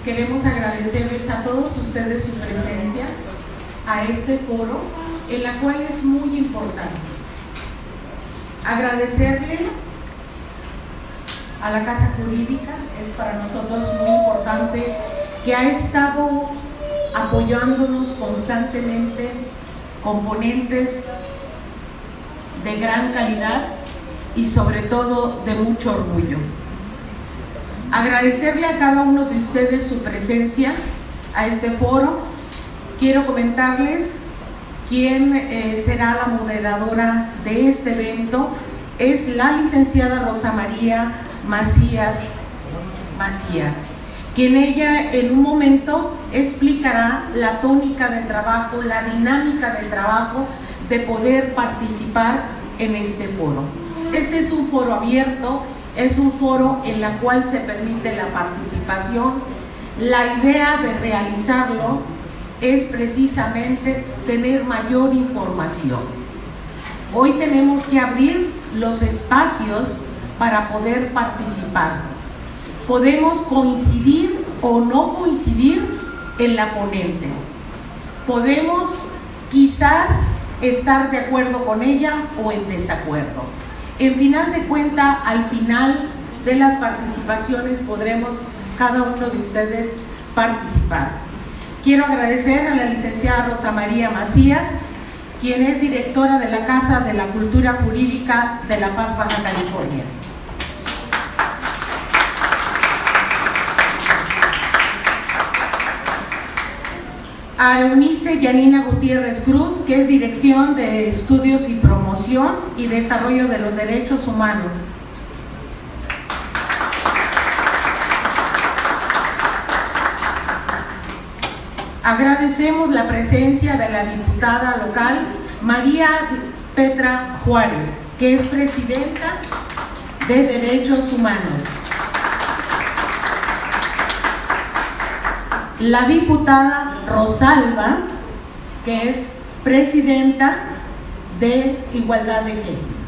Queremos agradecerles a todos ustedes su presencia a este foro, en la cual es muy importante. Agradecerle a la Casa Jurídica, es para nosotros muy importante, que ha estado apoyándonos constantemente con ponentes de gran calidad y sobre todo de mucho orgullo. Agradecerle a cada uno de ustedes su presencia a este foro. Quiero comentarles quién será la moderadora de este evento. Es la licenciada Rosa María Macías, quien ella en un momento explicará la tónica de trabajo, la dinámica de trabajo de poder participar en este foro. Este es un foro abierto, es un foro en el cual se permite la participación. La idea de realizarlo es precisamente tener mayor información. Hoy tenemos que abrir los espacios para poder participar. Podemos coincidir o no coincidir en la ponente. Podemos quizás estar de acuerdo con ella o en desacuerdo. En final de cuentas, al final de las participaciones podremos cada uno de ustedes participar. Quiero agradecer a la licenciada Rosa María Macías, quien es directora de la Casa de la Cultura Jurídica de La Paz, Baja California. A Eunice Yanina Gutiérrez Cruz, que es Dirección de Estudios y Promoción y Desarrollo de los Derechos Humanos. Agradecemos la presencia de la diputada local María Petra Juárez, que es Presidenta de Derechos Humanos. La diputada Rosalba, que es Presidenta de Igualdad de Género.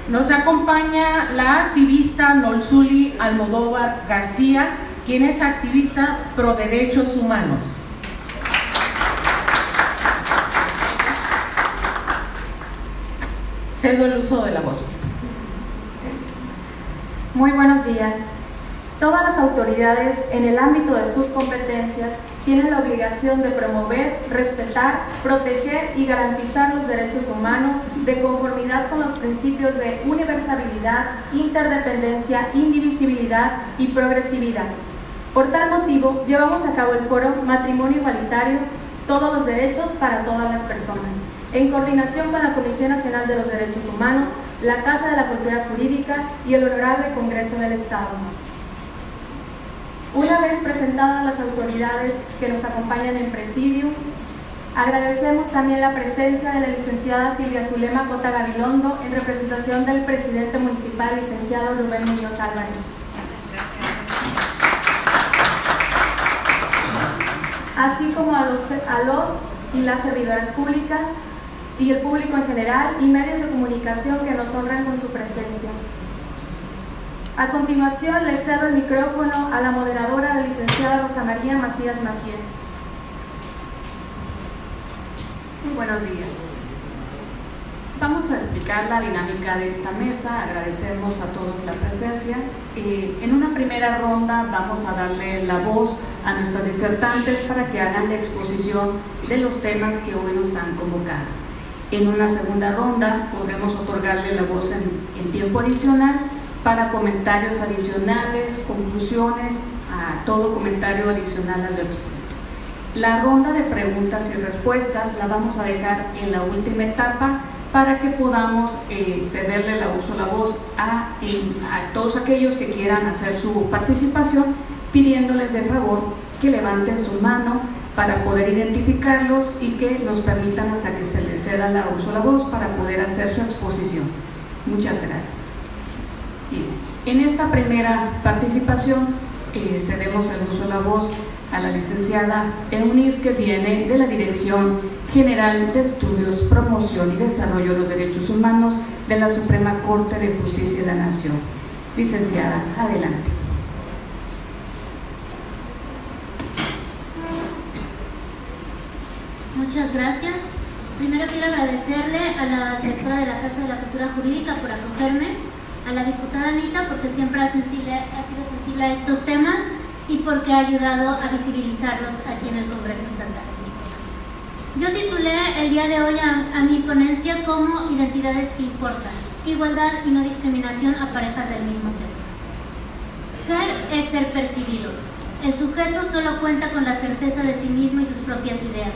Nos acompaña la activista Nolzuli Almodóvar García, quien es activista pro derechos humanos. Cedo el uso de la voz. Muy buenos días. Todas las autoridades, en el ámbito de sus competencias, tienen la obligación de promover, respetar, proteger y garantizar los derechos humanos de conformidad con los principios de universalidad, interdependencia, indivisibilidad y progresividad. Por tal motivo, llevamos a cabo el foro Matrimonio Igualitario, Todos los Derechos para Todas las Personas, en coordinación con la Comisión Nacional de los Derechos Humanos, la Casa de la Cultura Jurídica y el Honorable Congreso del Estado. Una vez presentadas las autoridades que nos acompañan en presidio, agradecemos también la presencia de la licenciada Silvia Zulema Cota Gabilondo en representación del presidente municipal, licenciado Rubén Muñoz Álvarez. Así como a los y las servidoras públicas y el público en general y medios de comunicación que nos honran con su presencia. A continuación, le cedo el micrófono a la moderadora, la licenciada Rosa María Macías. Muy buenos días. Vamos a explicar la dinámica de esta mesa. Agradecemos a todos la presencia. En una primera ronda vamos a darle la voz a nuestros disertantes para que hagan la exposición de los temas que hoy nos han convocado. En una segunda ronda podremos otorgarle la voz en tiempo adicional para comentarios adicionales, conclusiones, a todo comentario adicional a lo expuesto. La ronda de preguntas y respuestas la vamos a dejar en la última etapa para que podamos cederle la voz a todos aquellos que quieran hacer su participación, pidiéndoles de favor que levanten su mano para poder identificarlos y que nos permitan hasta que se les ceda la voz para poder hacer su exposición. Muchas gracias. Bien, en esta primera participación cedemos el uso de la voz a la licenciada Eunice, que viene de la Dirección General de Estudios, Promoción y Desarrollo de los Derechos Humanos de la Suprema Corte de Justicia de la Nación. Licenciada, adelante. Muchas gracias. Primero quiero agradecerle a la directora de la Casa de la Cultura Jurídica por acogerme, a la diputada Anita porque siempre ha sido sensible a estos temas y porque ha ayudado a visibilizarlos aquí en el Congreso Estatal. Yo titulé el día de hoy a mi ponencia como Identidades que importan, igualdad y no discriminación a parejas del mismo sexo. Ser es ser percibido. El sujeto solo cuenta con la certeza de sí mismo y sus propias ideas.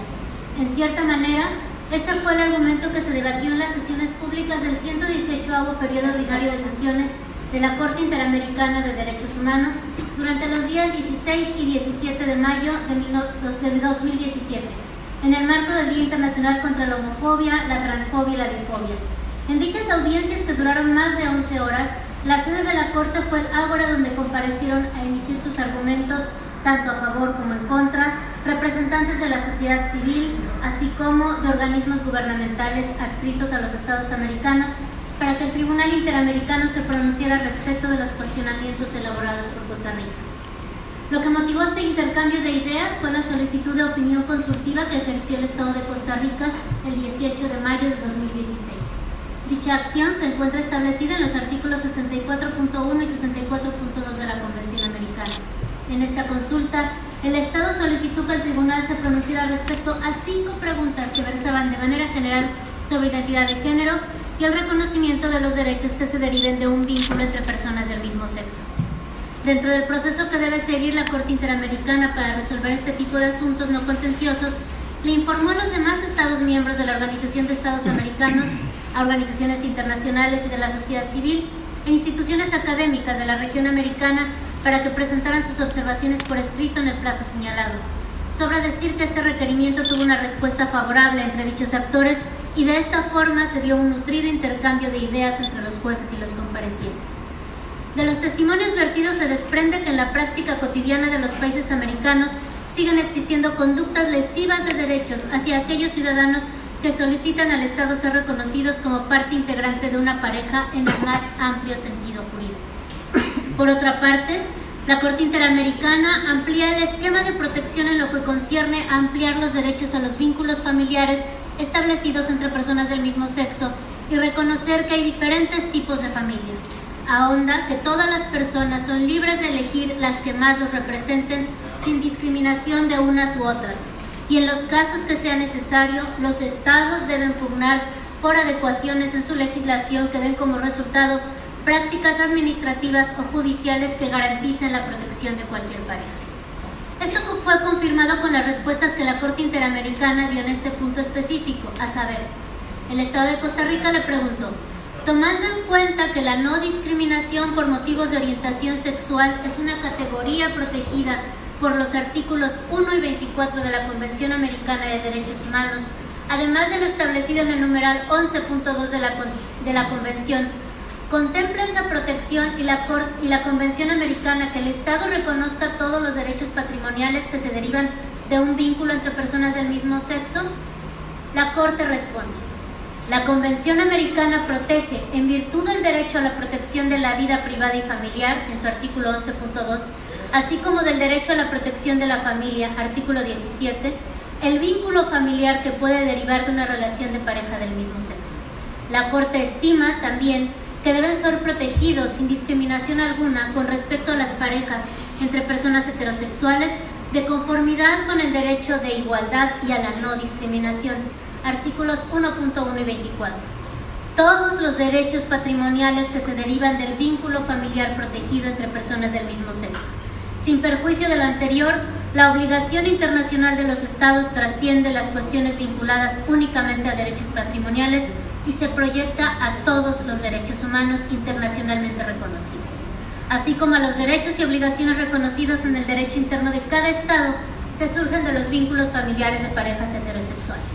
En cierta manera, este fue el argumento que se debatió en las sesiones públicas del 118º periodo ordinario de sesiones de la Corte Interamericana de Derechos Humanos durante los días 16 y 17 de mayo de 2017, en el marco del Día Internacional contra la Homofobia, la Transfobia y la Bifobia. En dichas audiencias, que duraron más de 11 horas, la sede de la Corte fue el ágora donde comparecieron a emitir sus argumentos, tanto a favor como en contra, representantes de la sociedad civil, así como de organismos gubernamentales adscritos a los Estados americanos, para que el Tribunal Interamericano se pronunciara respecto de los cuestionamientos elaborados por Costa Rica. Lo que motivó este intercambio de ideas fue la solicitud de opinión consultiva que ejerció el Estado de Costa Rica el 18 de mayo de 2016. Dicha acción se encuentra establecida en los artículos 64.1 y 64.2 de la Convención Americana. En esta consulta, el Estado solicitó que el Tribunal se pronunciara respecto a 5 preguntas que versaban de manera general sobre identidad de género y el reconocimiento de los derechos que se deriven de un vínculo entre personas del mismo sexo. Dentro del proceso que debe seguir la Corte Interamericana para resolver este tipo de asuntos no contenciosos, le informó a los demás Estados miembros de la Organización de Estados Americanos, a organizaciones internacionales y de la sociedad civil e instituciones académicas de la región americana para que presentaran sus observaciones por escrito en el plazo señalado. Sobra decir que este requerimiento tuvo una respuesta favorable entre dichos actores y de esta forma se dio un nutrido intercambio de ideas entre los jueces y los comparecientes. De los testimonios vertidos se desprende que en la práctica cotidiana de los países americanos siguen existiendo conductas lesivas de derechos hacia aquellos ciudadanos que solicitan al Estado ser reconocidos como parte integrante de una pareja en el más amplio sentido jurídico. Por otra parte, la Corte Interamericana amplía el esquema de protección en lo que concierne a ampliar los derechos a los vínculos familiares establecidos entre personas del mismo sexo y reconocer que hay diferentes tipos de familia. Ahonda que todas las personas son libres de elegir las que más los representen sin discriminación de unas u otras, y en los casos que sea necesario, los estados deben pugnar por adecuaciones en su legislación que den como resultado prácticas administrativas o judiciales que garanticen la protección de cualquier pareja. Esto fue confirmado con las respuestas que la Corte Interamericana dio en este punto específico, a saber, el Estado de Costa Rica le preguntó: tomando en cuenta que la no discriminación por motivos de orientación sexual es una categoría protegida por los artículos 1 y 24 de la Convención Americana de Derechos Humanos, además de lo establecido en el numeral 11.2 de la Convención, contempla esa protección y la Convención Americana que el Estado reconozca todos los derechos patrimoniales que se derivan de un vínculo entre personas del mismo sexo. La Corte responde: la Convención Americana protege, en virtud del derecho a la protección de la vida privada y familiar, en su artículo 11.2, así como del derecho a la protección de la familia, artículo 17, el vínculo familiar que puede derivar de una relación de pareja del mismo sexo. La Corte estima también que deben ser protegidos sin discriminación alguna con respecto a las parejas entre personas heterosexuales, de conformidad con el derecho de igualdad y a la no discriminación, artículos 1.1 y 24. Todos los derechos patrimoniales que se derivan del vínculo familiar protegido entre personas del mismo sexo. Sin perjuicio de lo anterior, la obligación internacional de los Estados trasciende las cuestiones vinculadas únicamente a derechos patrimoniales y se proyecta a todos los derechos humanos internacionalmente reconocidos, así como a los derechos y obligaciones reconocidos en el derecho interno de cada Estado que surgen de los vínculos familiares de parejas heterosexuales.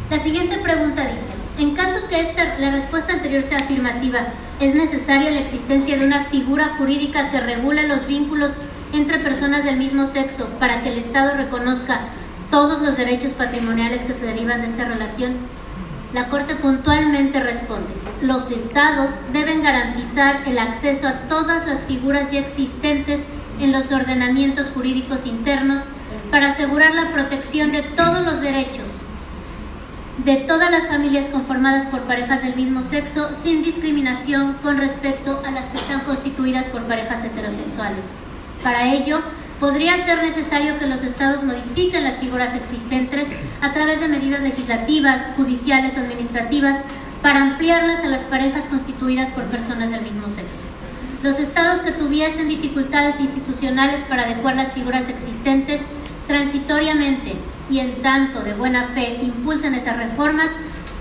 La siguiente pregunta dice: en caso que la respuesta anterior sea afirmativa, ¿es necesaria la existencia de una figura jurídica que regule los vínculos entre personas del mismo sexo para que el Estado reconozca todos los derechos patrimoniales que se derivan de esta relación? La Corte puntualmente responde: los Estados deben garantizar el acceso a todas las figuras ya existentes en los ordenamientos jurídicos internos para asegurar la protección de todos los derechos de todas las familias conformadas por parejas del mismo sexo, sin discriminación con respecto a las que están constituidas por parejas heterosexuales. Para ello, podría ser necesario que los Estados modifiquen las figuras existentes a través de medidas legislativas, judiciales o administrativas para ampliarlas a las parejas constituidas por personas del mismo sexo. Los Estados que tuviesen dificultades institucionales para adecuar las figuras existentes transitoriamente y en tanto de buena fe impulsan esas reformas,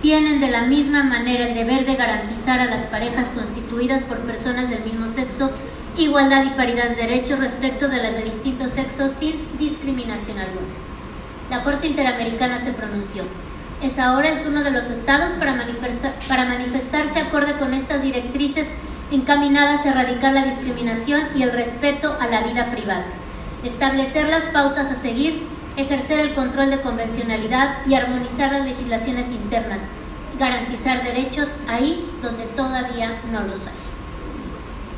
tienen de la misma manera el deber de garantizar a las parejas constituidas por personas del mismo sexo igualdad y paridad de derechos respecto de las de distintos sexos sin discriminación alguna. La Corte Interamericana se pronunció: es ahora el turno de los Estados para manifestarse acorde con estas directrices encaminadas a erradicar la discriminación y el respeto a la vida privada, establecer las pautas a seguir, ejercer el control de convencionalidad y armonizar las legislaciones internas, garantizar derechos ahí donde todavía no los hay.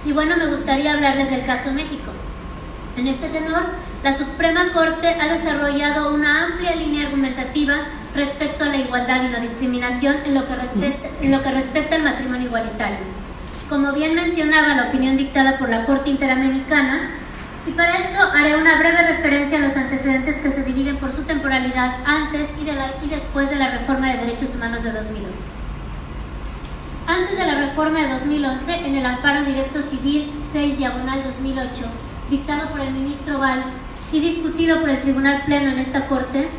Y bueno, me gustaría hablarles del caso México. En este tenor, la Suprema Corte ha desarrollado una amplia línea argumentativa respecto a la igualdad y no discriminación en lo que respecta al matrimonio igualitario. Como bien mencionaba la opinión dictada por la Corte Interamericana, y para esto haré una breve referencia a los antecedentes que se dividen por su temporalidad antes y después de la Reforma de Derechos Humanos de 2011. Antes de la reforma de 2011, en el Amparo Directo Civil 6/2008, dictado por el ministro Valls y discutido por el Tribunal Pleno en esta Corte,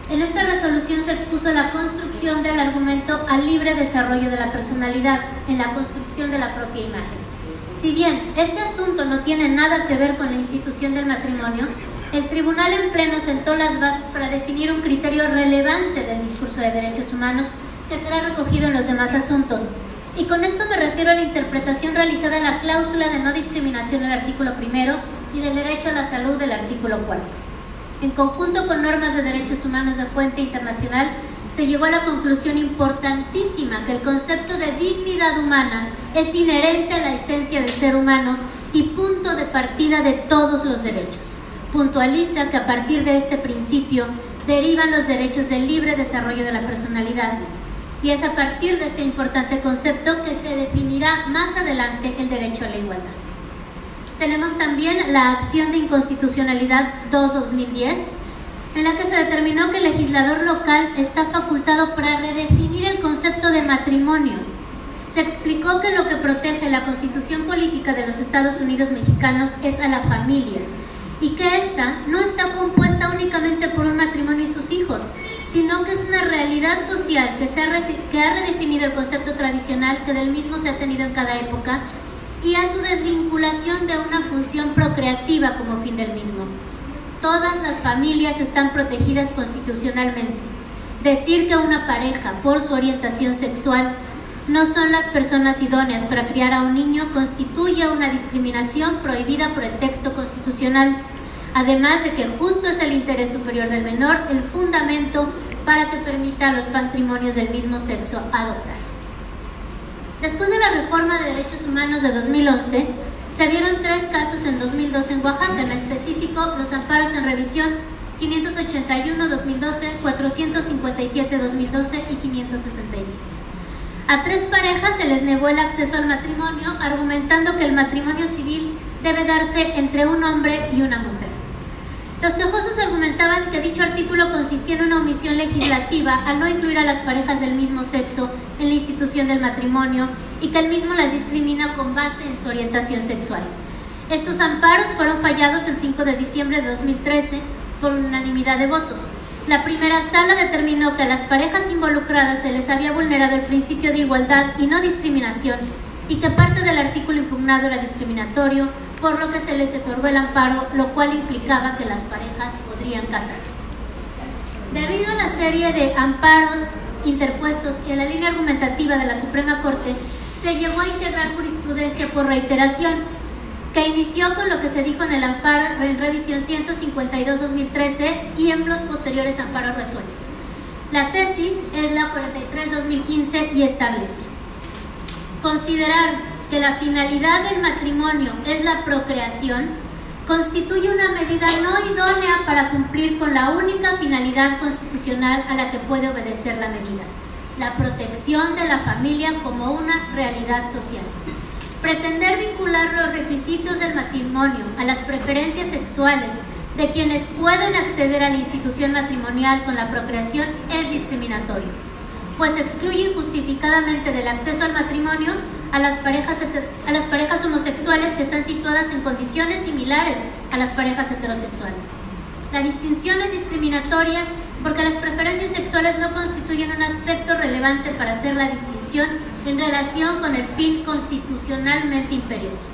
en esta resolución se expuso la construcción del argumento al libre desarrollo de la personalidad en la construcción de la propia imagen. Si bien este asunto no tiene nada que ver con la institución del matrimonio, el Tribunal en Pleno sentó las bases para definir un criterio relevante del discurso de derechos humanos que será recogido en los demás asuntos. Y con esto me refiero a la interpretación realizada en la cláusula de no discriminación del artículo 1 y del derecho a la salud del artículo 4. En conjunto con normas de derechos humanos de fuente internacional, se llegó a la conclusión importantísima que el concepto de dignidad humana es inherente a la esencia del ser humano y punto de partida de todos los derechos. Puntualiza que a partir de este principio derivan los derechos del libre desarrollo de la personalidad, y es a partir de este importante concepto que se definirá más adelante el derecho a la igualdad. Tenemos también la acción de inconstitucionalidad 2/2010, en la que se determinó que el legislador local está facultado para redefinir el concepto de matrimonio. Se explicó que lo que protege la Constitución Política de los Estados Unidos Mexicanos es a la familia, y que ésta no está compuesta únicamente por un matrimonio y sus hijos, sino que es una realidad social que ha redefinido el concepto tradicional que del mismo se ha tenido en cada época y a su desvinculación de una función procreativa como fin del mismo. Todas las familias están protegidas constitucionalmente. Decir que una pareja, por su orientación sexual, no son las personas idóneas para criar a un niño constituye una discriminación prohibida por el texto constitucional, además de que justo es el interés superior del menor el fundamento para que permita a los matrimonios del mismo sexo adoptar. Después de la reforma de derechos humanos de 2011, se vieron 3 casos en 2012 en Oaxaca, en específico los amparos en revisión 581-2012, 457-2012 y 567. A 3 parejas se les negó el acceso al matrimonio, argumentando que el matrimonio civil debe darse entre un hombre y una mujer. Los quejosos argumentaban que dicho artículo consistía en una omisión legislativa al no incluir a las parejas del mismo sexo en la institución del matrimonio y que el mismo las discrimina con base en su orientación sexual. Estos amparos fueron fallados el 5 de diciembre de 2013 por unanimidad de votos. La primera sala determinó que a las parejas involucradas se les había vulnerado el principio de igualdad y no discriminación y que parte del artículo impugnado era discriminatorio, por lo que se les otorgó el amparo, lo cual implicaba que las parejas podrían casarse. Debido a la serie de amparos interpuestos y a la línea argumentativa de la Suprema Corte, se llegó a integrar jurisprudencia por reiteración, que inició con lo que se dijo en el amparo en revisión 152-2013 y en los posteriores amparos resueltos. La tesis es la 43-2015 y establece: considerar que la finalidad del matrimonio es la procreación constituye una medida no idónea para cumplir con la única finalidad constitucional a la que puede obedecer la medida, la protección de la familia como una realidad social. Pretender vincular los requisitos del matrimonio a las preferencias sexuales de quienes pueden acceder a la institución matrimonial con la procreación es discriminatorio, pues excluye injustificadamente del acceso al matrimonio a las parejas homosexuales que están situadas en condiciones similares a las parejas heterosexuales. La distinción es discriminatoria porque las preferencias sexuales no constituyen un aspecto relevante para hacer la distinción en relación con el fin constitucionalmente imperioso.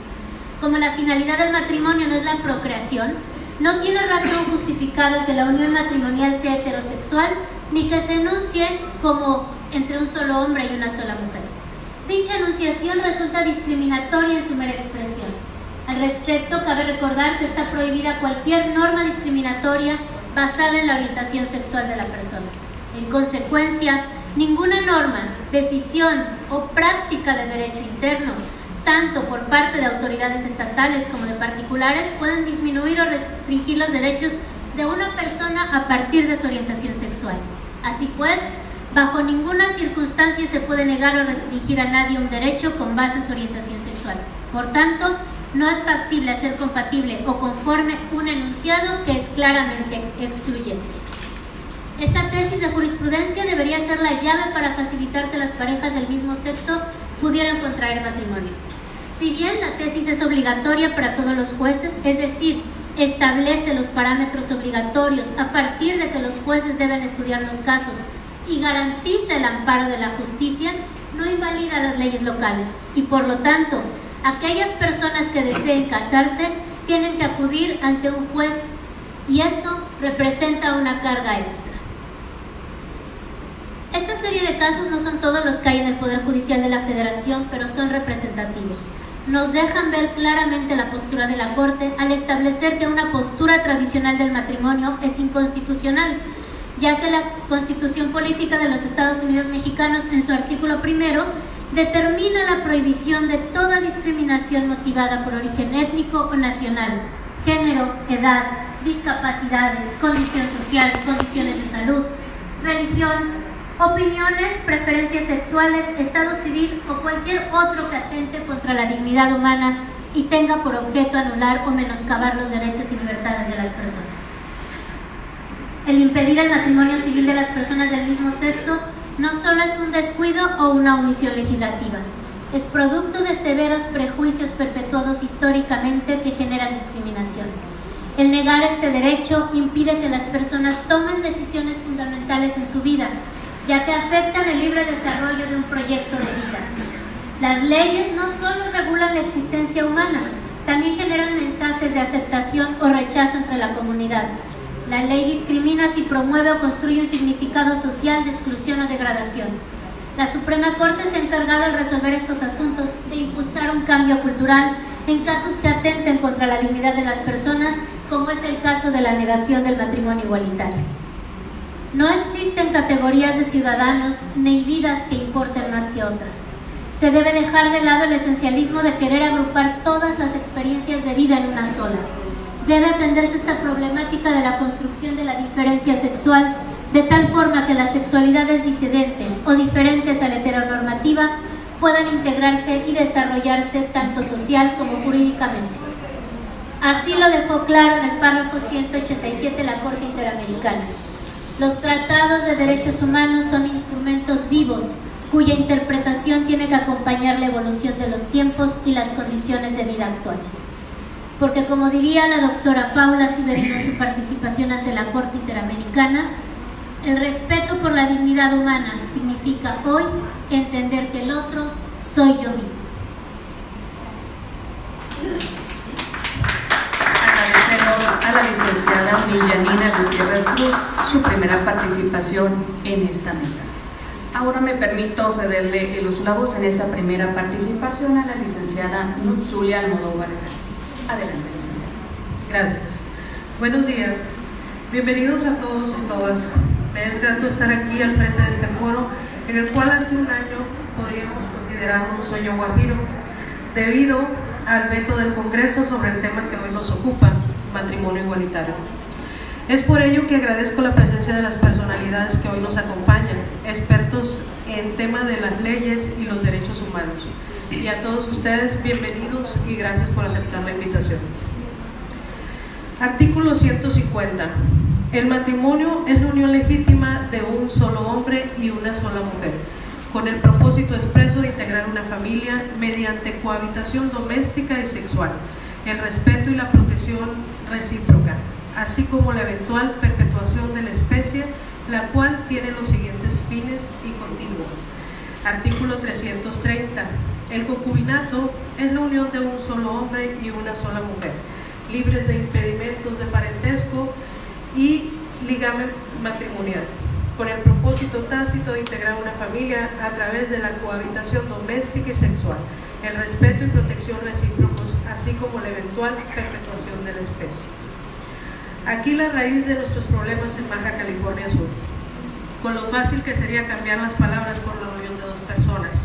Como la finalidad del matrimonio no es la procreación, no tiene razón justificada que la unión matrimonial sea heterosexual ni que se enuncie como entre un solo hombre y una sola mujer. Dicha enunciación resulta discriminatoria en su mera expresión. Al respecto, cabe recordar que está prohibida cualquier norma discriminatoria basada en la orientación sexual de la persona. En consecuencia, ninguna norma, decisión o práctica de derecho interno, tanto por parte de autoridades estatales como de particulares, pueden disminuir o restringir los derechos de una persona a partir de su orientación sexual. Así pues, bajo ninguna circunstancia se puede negar o restringir a nadie un derecho con base en su orientación sexual. Por tanto, no es factible hacer compatible o conforme un enunciado que es claramente excluyente. Esta tesis de jurisprudencia debería ser la llave para facilitar que las parejas del mismo sexo pudieran contraer matrimonio. Si bien la tesis es obligatoria para todos los jueces, es decir, establece los parámetros obligatorios a partir de que los jueces deben estudiar los casos y garantiza el amparo de la justicia, no invalida las leyes locales y, por lo tanto, aquellas personas que deseen casarse tienen que acudir ante un juez y esto representa una carga extra. Esta serie de casos no son todos los que hay en el Poder Judicial de la Federación, pero son representativos. Nos dejan ver claramente la postura de la Corte al establecer que una postura tradicional del matrimonio es inconstitucional, ya que la Constitución Política de los Estados Unidos Mexicanos, en su artículo 1, determina la prohibición de toda discriminación motivada por origen étnico o nacional, género, edad, discapacidades, condición social, condiciones de salud, religión, opiniones, preferencias sexuales, estado civil o cualquier otro que atente contra la dignidad humana y tenga por objeto anular o menoscabar los derechos y libertades de las personas. El impedir el matrimonio civil de las personas del mismo sexo no solo es un descuido o una omisión legislativa, es producto de severos prejuicios perpetuados históricamente que generan discriminación. El negar este derecho impide que las personas tomen decisiones fundamentales en su vida, ya que afectan el libre desarrollo de un proyecto de vida. Las leyes no solo regulan la existencia humana, también generan mensajes de aceptación o rechazo entre la comunidad. La ley discrimina si promueve o construye un significado social de exclusión o degradación. La Suprema Corte se ha encargado de resolver estos asuntos, de impulsar un cambio cultural en casos que atenten contra la dignidad de las personas, como es el caso de la negación del matrimonio igualitario. No existen categorías de ciudadanos ni vidas que importen más que otras. Se debe dejar de lado el esencialismo de querer agrupar todas las experiencias de vida en una sola. Debe atenderse esta problemática de la construcción de la diferencia sexual de tal forma que las sexualidades disidentes o diferentes a la heteronormativa puedan integrarse y desarrollarse tanto social como jurídicamente. Así lo dejó claro en el párrafo 187 de la Corte Interamericana. Los tratados de derechos humanos son instrumentos vivos cuya interpretación tiene que acompañar la evolución de los tiempos y las condiciones de vida actuales. Porque, como diría la doctora Paula Severino en su participación ante la Corte Interamericana, el respeto por la dignidad humana significa hoy entender que el otro soy yo mismo. Agradecemos a la licenciada Villanina Gutiérrez Cruz su primera participación en esta mesa. Ahora me permito cederle los voz en esta primera participación a la licenciada Nutzulia Almodóvar García. Adelante, licenciada. Gracias. Buenos días. Bienvenidos a todos y todas. Me es grato estar aquí al frente de este foro, en el cual hace un año podríamos considerarlo un sueño guajiro, debido al veto del Congreso sobre el tema que hoy nos ocupa, matrimonio igualitario. Es por ello que agradezco la presencia de las personalidades que hoy nos acompañan, expertos en tema de las leyes y los derechos humanos. Y a todos ustedes, bienvenidos y gracias por aceptar la invitación. Artículo 150. El matrimonio es la unión legítima de un solo hombre y una sola mujer, con el propósito expreso de integrar una familia mediante cohabitación doméstica y sexual, el respeto y la protección recíproca, así como la eventual perpetuación de la especie, la cual tiene los siguientes fines y continuos. Artículo 330. El concubinazo es la unión de un solo hombre y una sola mujer, libres de impedimentos de parentesco y ligamen matrimonial, con el propósito tácito de integrar una familia a través de la cohabitación doméstica y sexual, el respeto y protección recíprocos, así como la eventual perpetuación de la especie. Aquí la raíz de nuestros problemas en Baja California Sur, con lo fácil que sería cambiar las palabras por la unión de dos personas,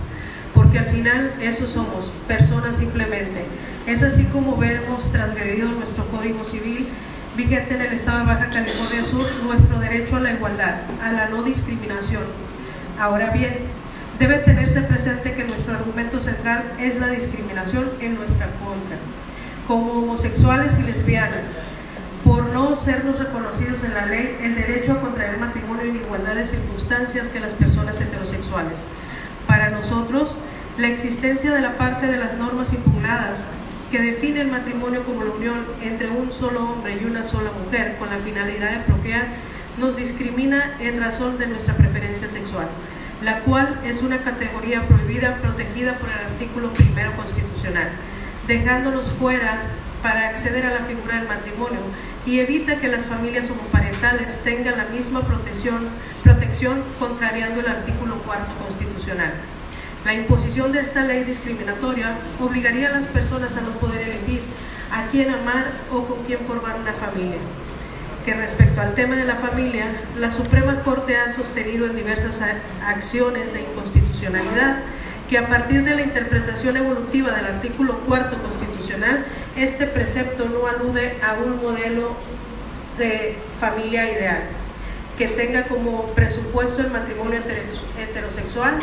porque al final eso somos, personas simplemente. Es así como vemos transgredido nuestro Código Civil vigente en el estado de Baja California Sur, nuestro derecho a la igualdad, a la no discriminación. Ahora bien, debe tenerse presente que nuestro argumento central es la discriminación en nuestra contra, como homosexuales y lesbianas, por no sernos reconocidos en la ley el derecho a contraer matrimonio en igualdad de circunstancias que las personas heterosexuales. Para nosotros, la existencia de la parte de las normas impugnadas que define el matrimonio como la unión entre un solo hombre y una sola mujer con la finalidad de procrear, nos discrimina en razón de nuestra preferencia sexual, la cual es una categoría prohibida, protegida por el artículo 1 constitucional, dejándonos fuera para acceder a la figura del matrimonio, y evita que las familias homoparentales tengan la misma protección contrariando el artículo 4 constitucional. La imposición de esta ley discriminatoria obligaría a las personas a no poder elegir a quién amar o con quién formar una familia. Que respecto al tema de la familia, la Suprema Corte ha sostenido en diversas acciones de inconstitucionalidad que a partir de la interpretación evolutiva del artículo 4 constitucional, este precepto no alude a un modelo de familia ideal que tenga como presupuesto el matrimonio heterosexual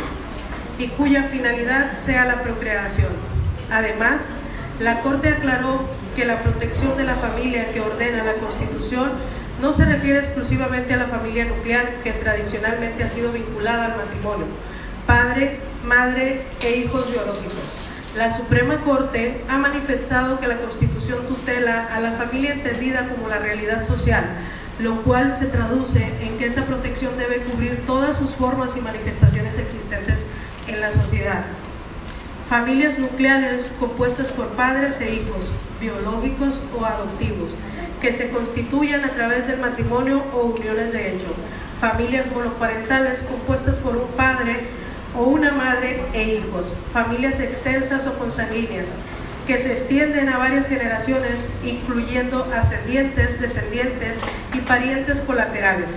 y cuya finalidad sea la procreación. Además, la Corte aclaró que la protección de la familia que ordena la Constitución no se refiere exclusivamente a la familia nuclear que tradicionalmente ha sido vinculada al matrimonio, padre, madre e hijos biológicos. La Suprema Corte ha manifestado que la Constitución tutela a la familia entendida como la realidad social, lo cual se traduce en que esa protección debe cubrir todas sus formas y manifestaciones existentes en la sociedad. Familias nucleares compuestas por padres e hijos, biológicos o adoptivos, que se constituyan a través del matrimonio o uniones de hecho. Familias monoparentales compuestas por un padre o una madre e hijos. Familias extensas o consanguíneas, que se extienden a varias generaciones, incluyendo ascendientes, descendientes y parientes colaterales.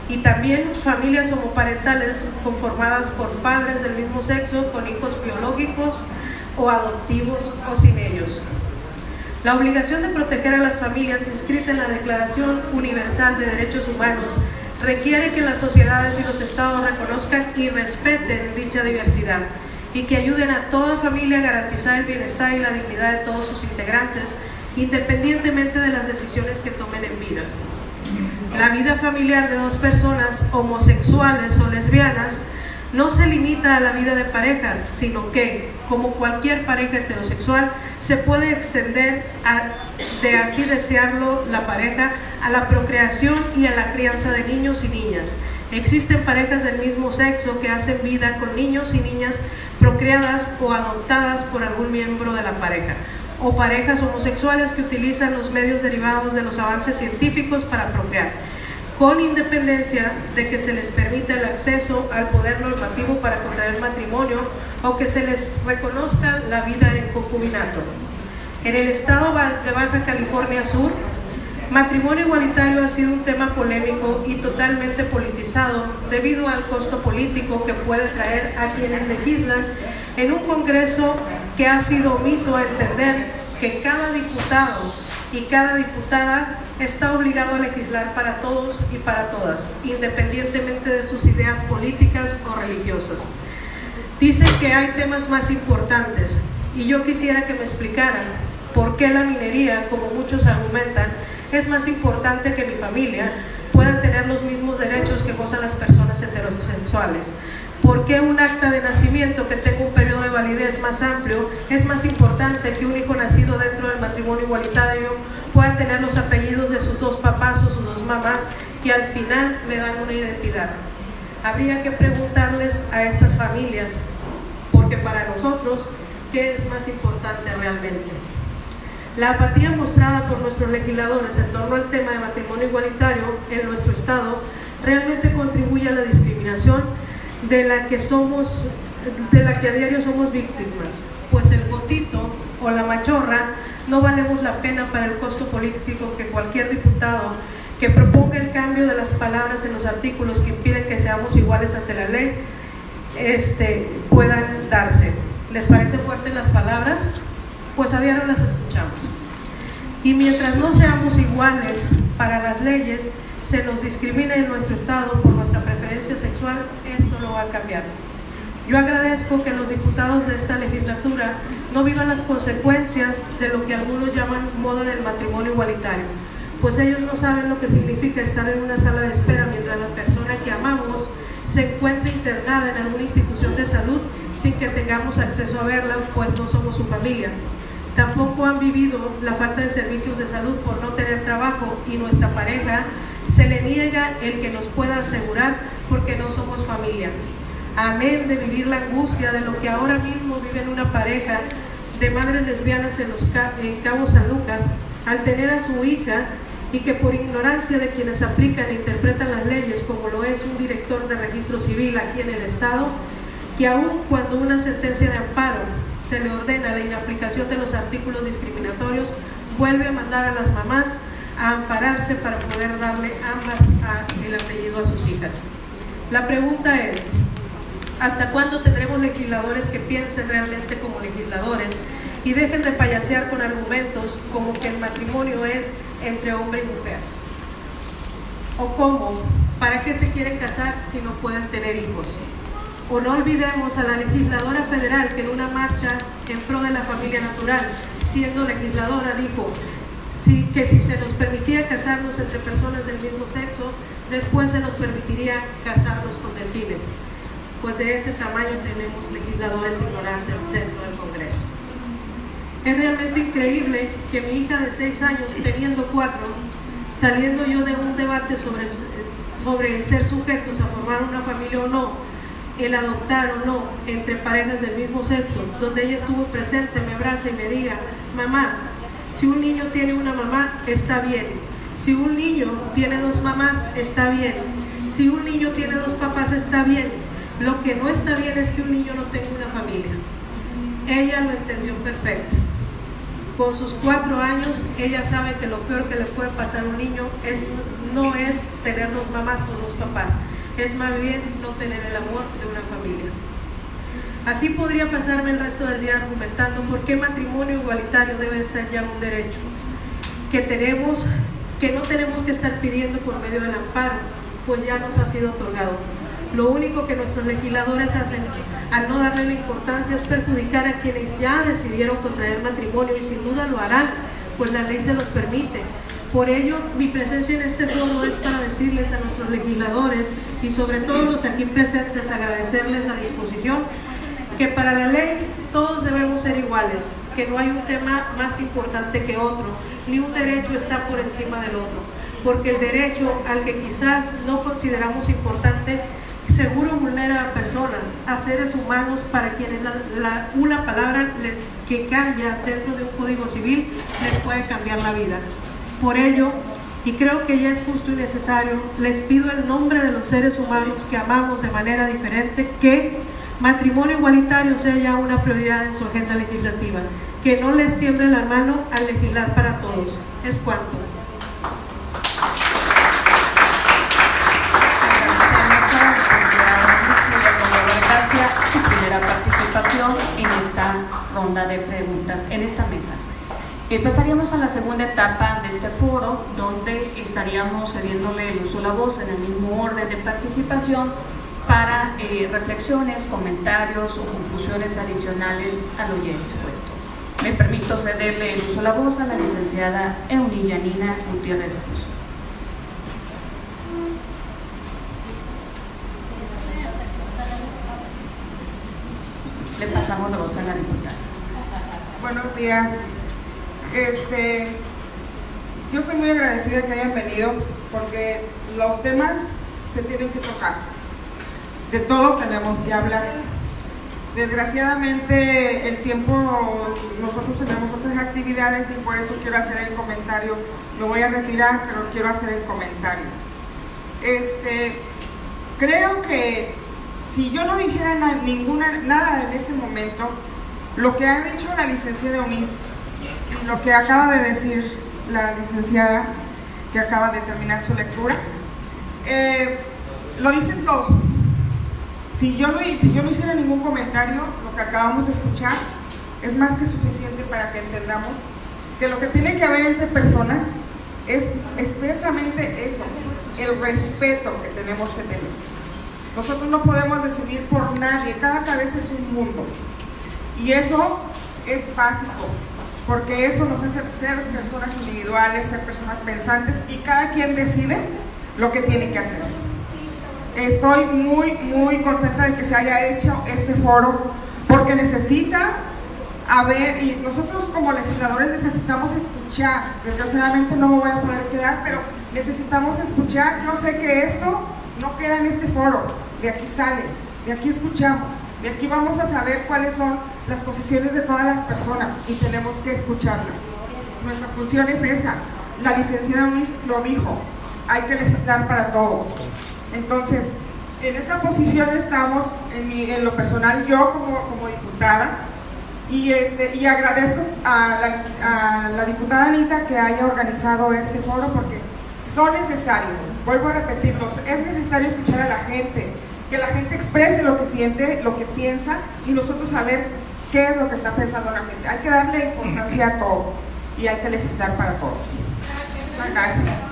Y también familias homoparentales conformadas por padres del mismo sexo con hijos biológicos o adoptivos o sin ellos. La obligación de proteger a las familias inscrita en la Declaración Universal de Derechos Humanos requiere que las sociedades y los estados reconozcan y respeten dicha diversidad y que ayuden a toda familia a garantizar el bienestar y la dignidad de todos sus integrantes, independientemente de las decisiones que tomen en vida. La vida familiar de dos personas homosexuales o lesbianas no se limita a la vida de pareja, sino que, como cualquier pareja heterosexual, se puede extender de así desearlo la pareja a la procreación y a la crianza de niños y niñas. Existen parejas del mismo sexo que hacen vida con niños y niñas procreadas o adoptadas por algún miembro de la pareja, o parejas homosexuales que utilizan los medios derivados de los avances científicos para procrear, con independencia de que se les permita el acceso al poder normativo para contraer matrimonio o que se les reconozca la vida en concubinato. En el estado de Baja California Sur, matrimonio igualitario ha sido un tema polémico y totalmente politizado debido al costo político que puede traer a quienes legislan en un Congreso que ha sido omiso a entender que cada diputado y cada diputada está obligado a legislar para todos y para todas, independientemente de sus ideas políticas o religiosas. Dicen que hay temas más importantes y yo quisiera que me explicaran por qué la minería, como muchos argumentan, es más importante que mi familia pueda tener los mismos derechos que gozan las personas heterosexuales. ¿Por qué un acta de nacimiento que tenga un periodo de validez más amplio es más importante que un hijo nacido dentro del matrimonio igualitario pueda tener los apellidos de sus dos papás o sus dos mamás que al final le dan una identidad? Habría que preguntarles a estas familias, porque para nosotros, ¿qué es más importante realmente? La apatía mostrada por nuestros legisladores en torno al tema de matrimonio igualitario en nuestro estado realmente contribuye a la discriminación de la que a diario somos víctimas, pues el gotito o la machorra no valemos la pena para el costo político que cualquier diputado que proponga el cambio de las palabras en los artículos que impiden que seamos iguales ante la ley puedan darse. ¿Les parecen fuertes las palabras? Pues a diario las escuchamos. Y mientras no seamos iguales para las leyes, se nos discrimina en nuestro estado por nuestra preferencia sexual, esto no va a cambiar. Yo agradezco que los diputados de esta legislatura no vivan las consecuencias de lo que algunos llaman moda del matrimonio igualitario, pues ellos no saben lo que significa estar en una sala de espera mientras la persona que amamos se encuentra internada en alguna institución de salud sin que tengamos acceso a verla, pues no somos su familia. Tampoco han vivido la falta de servicios de salud por no tener trabajo y nuestra pareja se le niega el que nos pueda asegurar porque no somos familia. Amén de vivir la angustia de lo que ahora mismo vive una pareja de madres lesbianas en Cabo San Lucas al tener a su hija y que por ignorancia de quienes aplican e interpretan las leyes, como lo es un director de registro civil aquí en el estado, que aun cuando una sentencia de amparo se le ordena la inaplicación de los artículos discriminatorios, vuelve a mandar a las mamás a ampararse para poder darle ambas el apellido a sus hijas. La pregunta es, ¿hasta cuándo tendremos legisladores que piensen realmente como legisladores y dejen de payasear con argumentos como que el matrimonio es entre hombre y mujer? ¿O cómo? ¿Para qué se quieren casar si no pueden tener hijos? O no olvidemos a la legisladora federal que en una marcha en pro de la familia natural, siendo legisladora, dijo que si se nos permitía casarnos entre personas del mismo sexo, después se nos permitiría casarnos con delfines. Pues de ese tamaño tenemos legisladores ignorantes dentro del Congreso. Es realmente increíble que mi hija de 6 años, teniendo 4, saliendo yo de un debate sobre el ser sujetos a formar una familia o no, el adoptar o no entre parejas del mismo sexo, donde ella estuvo presente, me abraza y me diga, mamá, si un niño tiene una mamá, está bien. Si un niño tiene 2 mamás, está bien. Si un niño tiene 2 papás, está bien. Lo que no está bien es que un niño no tenga una familia. Ella lo entendió perfecto. Con sus 4 años, ella sabe que lo peor que le puede pasar a un niño no es tener 2 mamás o 2 papás. Es más bien no tener el amor de una familia. Así podría pasarme el resto del día argumentando por qué matrimonio igualitario debe ser ya un derecho que no tenemos que estar pidiendo por medio del amparo, pues ya nos ha sido otorgado. Lo único que nuestros legisladores hacen al no darle la importancia es perjudicar a quienes ya decidieron contraer matrimonio y sin duda lo harán, pues la ley se los permite. Por ello, mi presencia en este foro es para decirles a nuestros legisladores y sobre todo los aquí presentes, agradecerles la disposición, que para la ley todos debemos ser iguales, que no hay un tema más importante que otro, ni un derecho está por encima del otro, porque el derecho al que quizás no consideramos importante, seguro vulnera a personas, a seres humanos para quienes una palabra que cambia dentro de un código civil les puede cambiar la vida. Por ello, y creo que ya es justo y necesario, les pido en nombre de los seres humanos que amamos de manera diferente que matrimonio igualitario sea ya una prioridad en su agenda legislativa, que no les tiemble la mano al legislar para todos. Es cuanto. Su primera participación en esta ronda de preguntas, en esta mesa. Pasaríamos a la segunda etapa de este foro, donde estaríamos cediéndole el uso de la voz en el mismo orden de participación para reflexiones, comentarios o conclusiones adicionales a lo ya expuesto. Me permito cederle el uso de la voz a la licenciada Eunice Yanina Gutiérrez Cruz. Le pasamos la voz a la diputada. Buenos días. Yo estoy muy agradecida que hayan venido porque los temas se tienen que tocar. De todo tenemos que hablar. Desgraciadamente el tiempo, nosotros tenemos otras actividades y por eso quiero hacer el comentario. Me voy a retirar, pero quiero hacer el comentario. Creo que si yo no dijera nada en este momento, lo que ha dicho la licenciada Eunice y lo que acaba de decir la licenciada que acaba de terminar su lectura, lo dicen todo. Si yo no hiciera ningún comentario, lo que acabamos de escuchar es más que suficiente para que entendamos que lo que tiene que haber entre personas es precisamente eso, el respeto que tenemos que tener. Nosotros no podemos decidir por nadie, cada cabeza es un mundo. Y eso es básico, porque eso nos hace ser personas individuales, ser personas pensantes, y cada quien decide lo que tiene que hacer. Estoy muy, muy contenta de que se haya hecho este foro, porque necesita haber, y nosotros como legisladores necesitamos escuchar. Desgraciadamente no me voy a poder quedar, pero necesitamos escuchar. Yo sé que esto no queda en este foro, de aquí sale, de aquí escuchamos, de aquí vamos a saber cuáles son las posiciones de todas las personas y tenemos que escucharlas. Nuestra función es esa. La licenciada Eunice lo dijo, hay que legislar para todos. Entonces, en esa posición estamos, en lo personal, yo como diputada, y agradezco a la diputada Anita que haya organizado este foro, porque son necesarios. Vuelvo a repetirlos, es necesario escuchar a la gente, que la gente exprese lo que siente, lo que piensa, y nosotros saber qué es lo que está pensando la gente. Hay que darle importancia a todo y hay que legislar para todos. Muchas gracias.